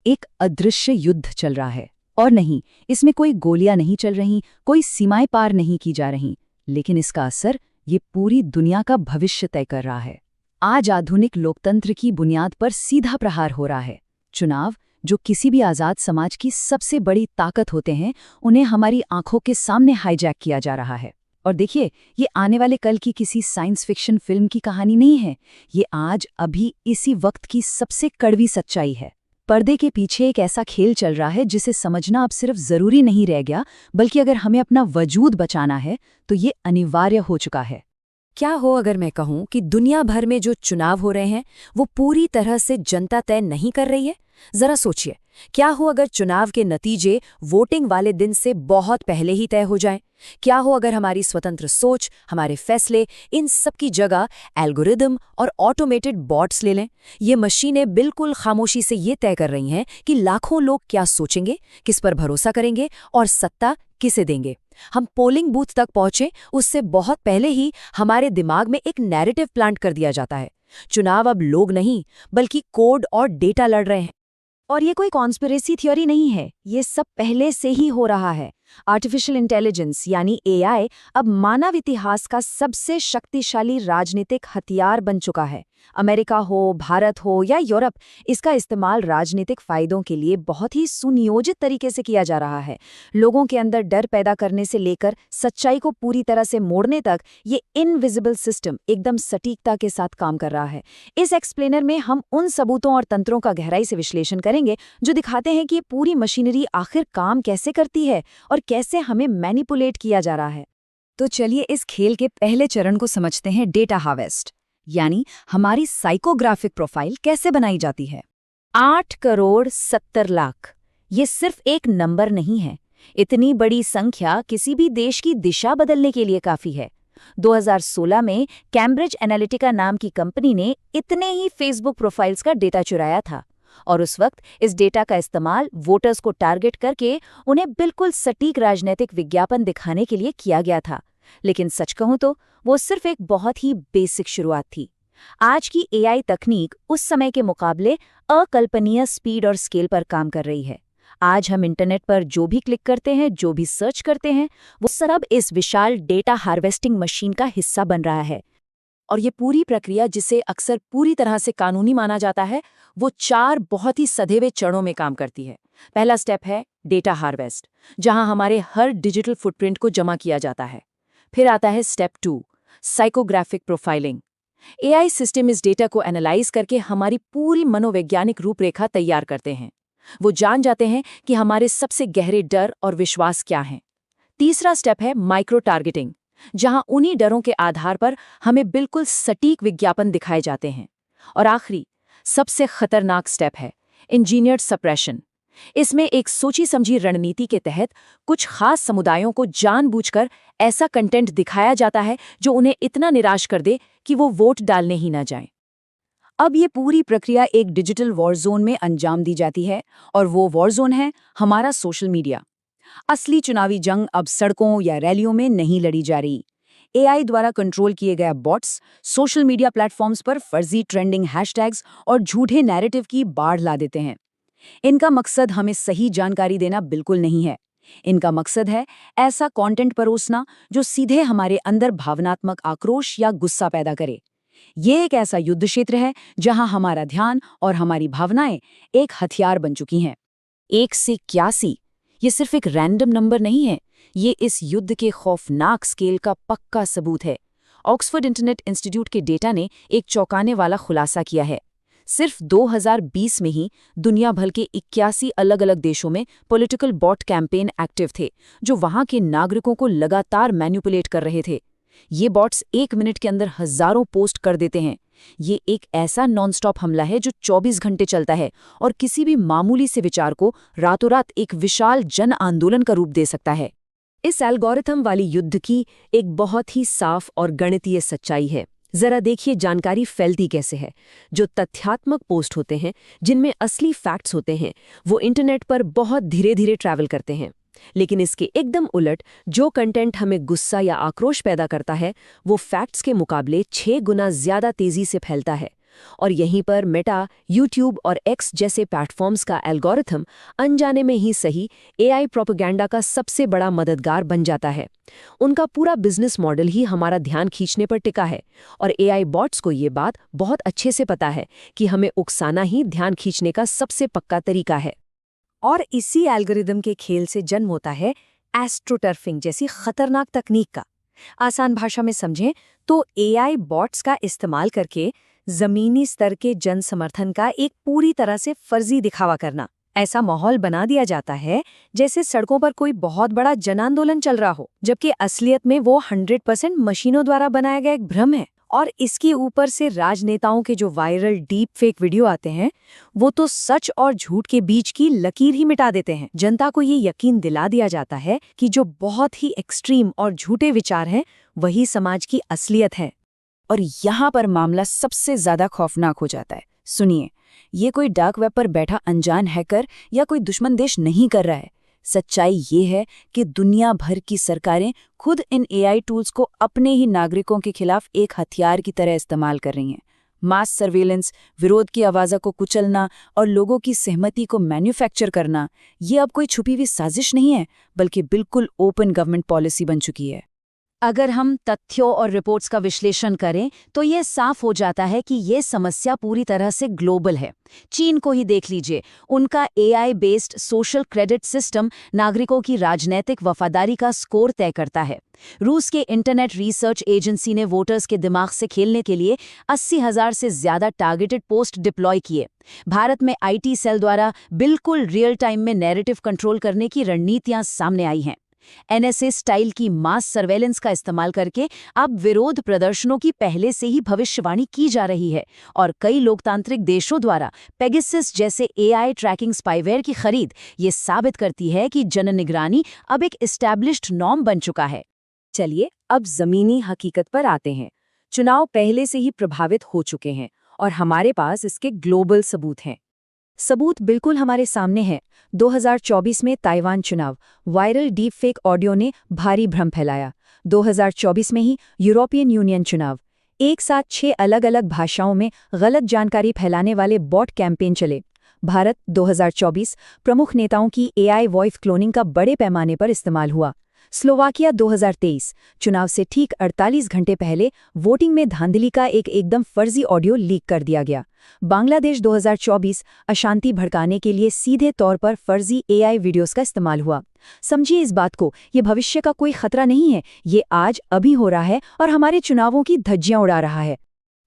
एक अदृश्य युद्ध चल रहा है। और नहीं, इसमें कोई गोलियां नहीं चल रही, कोई सीमाएं पार नहीं की जा रही, लेकिन इसका असर ये पूरी दुनिया का भविष्य तय कर रहा है। आज आधुनिक लोकतंत्र की बुनियाद पर सीधा प्रहार हो रहा है। चुनाव, जो किसी भी आज़ाद समाज की सबसे बड़ी ताकत होते हैं, उन्हें हमारी आंखों के सामने हाईजैक किया जा रहा है। और देखिए, ये आने वाले कल की किसी साइंस फिक्शन फिल्म की कहानी नहीं है, ये आज अभी इसी वक्त की सबसे कड़वी सच्चाई है। पर्दे के पीछे एक ऐसा खेल चल रहा है जिसे समझना अब सिर्फ जरूरी नहीं रह गया, बल्कि अगर हमें अपना वजूद बचाना है तो ये अनिवार्य हो चुका है। क्या हो अगर मैं कहूं कि दुनिया भर में जो चुनाव हो रहे हैं वो पूरी तरह से जनता तय नहीं कर रही है? जरा सोचिए, क्या हो अगर चुनाव के नतीजे वोटिंग वाले दिन से बहुत पहले ही तय हो जाएं? क्या हो अगर हमारी स्वतंत्र सोच, हमारे फैसले, इन सब की जगह एल्गोरिदम और ऑटोमेटेड बॉट्स ले लें? ये मशीनें बिल्कुल खामोशी से ये तय कर रही हैं कि लाखों लोग क्या सोचेंगे, किस पर भरोसा करेंगे और सत्ता किसे देंगे। हम पोलिंग बूथ तक पहुंचे उससे बहुत पहले ही हमारे दिमाग में एक नैरेटिव प्लांट कर दिया जाता है। चुनाव अब लोग नहीं, बल्कि कोड और डेटा लड़ रहे हैं। और ये कोई कॉन्स्पिरेसी थ्योरी नहीं है, ये सब पहले से ही हो रहा है। आर्टिफिशियल इंटेलिजेंस यानी एआई अब मानव इतिहास का सबसे शक्तिशाली राजनीतिक हथियार बन चुका है। अमेरिका हो, भारत हो या यूरोप, इसका इस्तेमाल राजनीतिक फायदों के लिए बहुत ही सुनियोजित तरीके से किया जा रहा है। लोगों के अंदर डर पैदा करने से लेकर सच्चाई को पूरी तरह से मोड़ने तक ये इनविजिबल सिस्टम एकदम सटीकता के साथ काम कर रहा है। इस एक्सप्लेनर में हम उन सबूतों और तंत्रों का गहराई से विश्लेषण करेंगे जो दिखाते हैं कि ये पूरी मशीनरी आखिर काम कैसे करती है और कैसे हमें मैनिपुलेट किया जा रहा है। तो चलिए इस खेल के पहले चरण को समझते हैं, डेटा हार्वेस्ट, यानी हमारी साइकोग्राफिक प्रोफाइल कैसे बनाई जाती है। 8,70,00,000 ये सिर्फ एक नंबर नहीं है। इतनी बड़ी संख्या किसी भी देश की दिशा बदलने के लिए काफी है। 2016 में कैम्ब्रिज एनालिटिका नाम की कंपनी ने इतने ही फेसबुक प्रोफाइल्स का डेटा चुराया था, और उस वक्त इस डेटा का इस्तेमाल वोटर्स को टारगेट करके उन्हें बिल्कुल सटीक राजनीतिक विज्ञापन दिखाने के लिए किया गया था। लेकिन सच कहूं तो वो सिर्फ एक बहुत ही बेसिक शुरुआत थी। आज की एआई तकनीक उस समय के मुकाबले अकल्पनीय स्पीड और स्केल पर काम कर रही है। आज हम इंटरनेट पर जो भी क्लिक करते हैं, जो भी सर्च करते हैं, वो सब इस विशाल डेटा हार्वेस्टिंग मशीन का हिस्सा बन रहा है। और ये पूरी प्रक्रिया, जिसे अक्सर पूरी तरह से कानूनी माना जाता है, वो 4 बहुत ही सधे चरणों में काम करती है। पहला स्टेप है डेटा हार्वेस्ट, जहां हमारे हर डिजिटल फुटप्रिंट को जमा किया जाता है। फिर आता है step 2, psychographic profiling. AI system इस डेटा को एनालाइज करके हमारी पूरी मनोवैज्ञानिक रूपरेखा तैयार करते हैं। वो जान जाते हैं कि हमारे सबसे गहरे डर और विश्वास क्या हैं। तीसरा स्टेप है माइक्रो टारगेटिंग, जहां उन्हीं डरों के आधार पर हमें बिल्कुल सटीक विज्ञापन दिखाए जाते हैं। और आखिरी, सबसे खतरनाक स्टेप है इंजीनियर्ड सप्रेशन। इसमें एक सोची समझी रणनीति के तहत कुछ खास समुदायों को जानबूझकर ऐसा कंटेंट दिखाया जाता है जो उन्हें इतना निराश कर दे कि वो वोट डालने ही ना जाएं। अब ये पूरी प्रक्रिया एक डिजिटल वॉर जोन में अंजाम दी जाती है, और वो वॉर जोन है हमारा सोशल मीडिया। असली चुनावी जंग अब सड़कों या रैलियों में नहीं लड़ी जा रही। एआई द्वारा कंट्रोल किए गए बॉट्स सोशल मीडिया प्लेटफॉर्म्स पर फर्जी ट्रेंडिंग हैशटैग्स और झूठे नैरेटिव की बाढ़ ला देते हैं। इनका मकसद हमें सही जानकारी देना बिल्कुल नहीं है। इनका मकसद है ऐसा कंटेंट परोसना जो सीधे हमारे अंदर भावनात्मक आक्रोश या गुस्सा पैदा करे। ये एक ऐसा युद्ध क्षेत्र है जहां हमारा ध्यान और हमारी भावनाएं एक हथियार बन चुकी हैं। 1 से 81 ये सिर्फ एक रैंडम नंबर नहीं है, ये इस युद्ध के खौफनाक स्केल का पक्का सबूत है। ऑक्सफोर्ड इंटरनेट इंस्टीट्यूट के डेटा ने एक चौंकाने वाला खुलासा किया है। सिर्फ 2020 में ही दुनिया भर के 81 अलग-अलग देशों में पॉलिटिकल बॉट कैंपेन एक्टिव थे, जो वहां के नागरिकों को लगातार मैनिपुलेट कर रहे थे। ये बॉट्स 1 मिनट के अंदर हजारों पोस्ट कर देते हैं। ये एक ऐसा नॉनस्टॉप हमला है जो 24 घंटे चलता है और किसी भी मामूली से विचार को रातों रात एक विशाल जन आंदोलन का रूप दे सकता है। इस एल्गोरिथम वाली युद्ध की एक बहुत ही साफ और गणितीय सच्चाई है। जरा देखिए जानकारी फैलती कैसे है। जो तथ्यात्मक पोस्ट होते हैं, जिनमें असली फैक्ट्स होते हैं, वो इंटरनेट पर बहुत धीरे धीरे ट्रैवल करते हैं। लेकिन इसके एकदम उलट जो कंटेंट हमें गुस्सा या आक्रोश पैदा करता है, वो फैक्ट्स के मुकाबले 6 गुना ज्यादा तेजी से फैलता है। और यहीं पर मेटा, यूट्यूब और एक्स जैसे प्लेटफॉर्म्स का एल्गोरिथम अनजाने में ही सही एआई प्रोपेगेंडा का सबसे बड़ा मददगार बन जाता है। उनका पूरा बिजनेस मॉडल ही हमारा ध्यान खींचने पर टिका है और एआई बॉट्स को ये बात बहुत अच्छे से पता है कि हमें उकसाना ही ध्यान खींचने का सबसे पक्का तरीका है। और इसी एल्गोरिदम के खेल से जन्म होता है एस्ट्रोटर्फिंग जैसी खतरनाक तकनीक का। आसान भाषा में समझें तो एआई बॉट्स का इस्तेमाल करके जमीनी स्तर के जन समर्थन का एक पूरी तरह से फर्जी दिखावा करना। ऐसा माहौल बना दिया जाता है जैसे सड़कों पर कोई बहुत बड़ा जन आंदोलन चल रहा हो, जबकि असलियत में वो 100% मशीनों द्वारा बनाया गया एक भ्रम है। और इसके ऊपर से राजनेताओं के जो वायरल डीप फेक वीडियो आते हैं, वो तो सच और झूठ के बीच की लकीर ही मिटा देते हैं। जनता को ये यकीन दिला दिया जाता है कि जो बहुत ही एक्सट्रीम और झूठे विचार हैं, वही समाज की असलियत है। और यहाँ पर मामला सबसे ज्यादा खौफनाक हो जाता है। सुनिए, ये कोई डार्क वेब पर बैठा अनजान हैकर या कोई दुश्मन देश नहीं कर रहा है। सच्चाई ये है कि दुनिया भर की सरकारें खुद इन एआई टूल्स को अपने ही नागरिकों के खिलाफ एक हथियार की तरह इस्तेमाल कर रही हैं। मास सर्वेलेंस, विरोध की आवाज़ों को कुचलना और लोगों की सहमति को मैन्युफैक्चर करना, ये अब कोई छुपी हुई साजिश नहीं है, बल्कि बिल्कुल ओपन गवर्नमेंट पॉलिसी बन चुकी है। अगर हम तथ्यों और रिपोर्ट्स का विश्लेषण करें तो ये साफ हो जाता है कि ये समस्या पूरी तरह से ग्लोबल है। चीन को ही देख लीजिए, उनका AI based social credit system नागरिकों की राजनीतिक वफादारी का स्कोर तय करता है। रूस के इंटरनेट रिसर्च एजेंसी ने वोटर्स के दिमाग से खेलने के लिए 80,000 से ज्यादा टारगेटेड पोस्ट डिप्लॉय किए। भारत में आईटी सेल द्वारा बिल्कुल रियल टाइम में नैरेटिव कंट्रोल करने की रणनीतियां सामने आई हैं। एनएसए स्टाइल की मास सर्वेलेंस का इस्तेमाल करके अब विरोध प्रदर्शनों की पहले से ही भविष्यवाणी की जा रही है और कई लोकतांत्रिक देशों द्वारा पेगासस जैसे एआई ट्रैकिंग स्पाईवेयर की खरीद ये साबित करती है कि जननिगरानी अब एक एस्टैब्लिश्ड नॉर्म बन चुका है। चलिए अब जमीनी हकीकत पर आते हैं। चुनाव पहले से ही प्रभावित हो चुके हैं और हमारे पास इसके ग्लोबल सबूत हैं। सबूत बिल्कुल हमारे सामने है। 2024 में ताइवान चुनाव, वायरल डीप फेक ऑडियो ने भारी भ्रम फैलाया। 2024 में ही यूरोपियन यूनियन चुनाव, एक साथ 6 अलग-अलग भाषाओं में गलत जानकारी फैलाने वाले बॉट कैंपेन चले। भारत 2024 प्रमुख नेताओं की एआई वॉइस क्लोनिंग का बड़े पैमाने पर इस्तेमाल हुआ। स्लोवाकिया 2023 चुनाव से ठीक 48 घंटे पहले वोटिंग में धांधली का एक एकदम फर्जी ऑडियो लीक कर दिया गया। बांग्लादेश 2024 अशांति भड़काने के लिए सीधे तौर पर फर्जी एआई वीडियोस का इस्तेमाल हुआ। समझिए इस बात को, ये भविष्य का कोई खतरा नहीं है, ये आज अभी हो रहा है और हमारे चुनावों की धज्जियां उड़ा रहा है।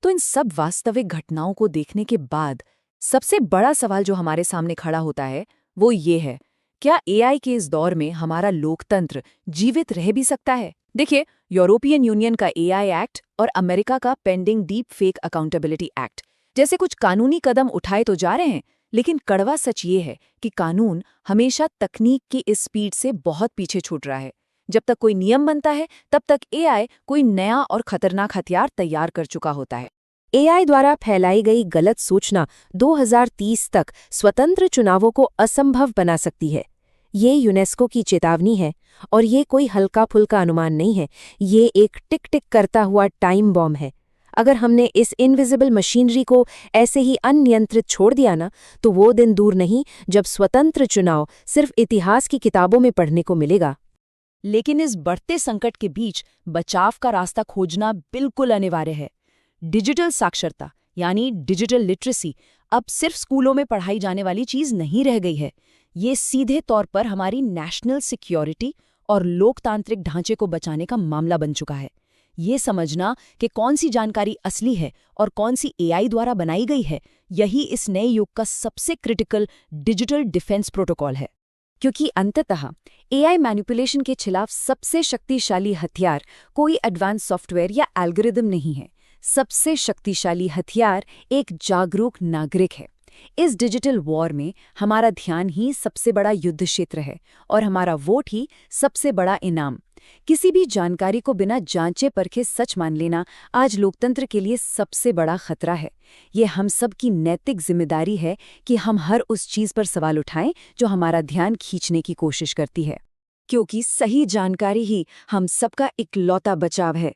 तो इन सब वास्तविक घटनाओं को देखने के बाद सबसे बड़ा सवाल जो हमारे सामने खड़ा होता है वो ये है, क्या एआई के इस दौर में हमारा लोकतंत्र जीवित रह भी सकता है? देखिए, यूरोपियन यूनियन का एआई एक्ट और अमेरिका का pending deep fake accountability act जैसे कुछ कानूनी कदम उठाए तो जा रहे हैं, लेकिन कड़वा सच ये है कि कानून हमेशा तकनीक की इस स्पीड से बहुत पीछे छूट रहा है। जब तक कोई नियम बनता है, तब तक एआई कोई नया और खतरनाक हथियार तैयार कर चुका होता है। एआई द्वारा फैलाई गई गलत सूचना 2030 तक स्वतंत्र चुनावों को असंभव बना सकती है। ये यूनेस्को की चेतावनी है और ये कोई हल्का फुल्का अनुमान नहीं है, ये एक टिक टिक करता हुआ टाइम बॉम्ब है। अगर हमने इस इनविजिबल मशीनरी को ऐसे ही अनियंत्रित छोड़ दिया ना, तो वो दिन दूर नहीं जब स्वतंत्र चुनाव सिर्फ इतिहास की किताबों में पढ़ने को मिलेगा। लेकिन इस बढ़ते संकट के बीच बचाव का रास्ता खोजना बिल्कुल अनिवार्य है। डिजिटल साक्षरता यानी डिजिटल लिटरेसी अब सिर्फ स्कूलों में पढ़ाई जाने वाली चीज नहीं रह गई है। ये सीधे तौर पर हमारी नेशनल सिक्योरिटी और लोकतांत्रिक ढांचे को बचाने का मामला बन चुका है। ये समझना कि कौन सी जानकारी असली है और कौन सी एआई द्वारा बनाई गई है, यही इस नए युग का सबसे क्रिटिकल डिजिटल डिफेंस प्रोटोकॉल है। क्योंकि अंततः एआई मैनिपुलेशन के खिलाफ सबसे शक्तिशाली हथियार कोई एडवांस सॉफ्टवेयर या एल्गोरिदम नहीं है। सबसे शक्तिशाली हथियार एक जागरूक नागरिक है। इस डिजिटल वॉर में हमारा ध्यान ही सबसे बड़ा युद्ध क्षेत्र है और हमारा वोट ही सबसे बड़ा इनाम। किसी भी जानकारी को बिना जांचे परखे सच मान लेना आज लोकतंत्र के लिए सबसे बड़ा खतरा है। ये हम सब की नैतिक जिम्मेदारी है कि हम हर उस चीज पर सवाल उठाएं जो हमारा ध्यान खींचने की कोशिश करती है, क्योंकि सही जानकारी ही हम सबका इकलौता बचाव है।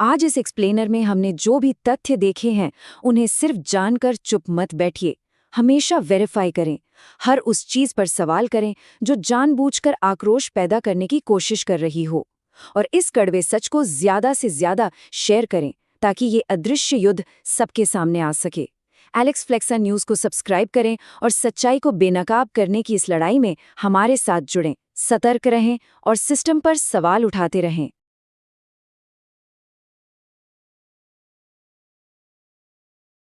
आज इस एक्सप्लेनर में हमने जो भी तथ्य देखे हैं उन्हें सिर्फ जानकर चुप मत बैठिए। हमेशा वेरीफाई करें। हर उस चीज पर सवाल करें जो जानबूझकर आक्रोश पैदा करने की कोशिश कर रही हो। और इस कड़वे सच को ज्यादा से ज्यादा शेयर करें ताकि ये अदृश्य युद्ध सबके सामने आ सके। एलेक्स फ्लेक्सा न्यूज़ को सब्सक्राइब करें और सच्चाई को बेनकाब करने की इस लड़ाई में हमारे साथ जुड़ें। सतर्क रहें और सिस्टम पर सवाल उठाते रहें।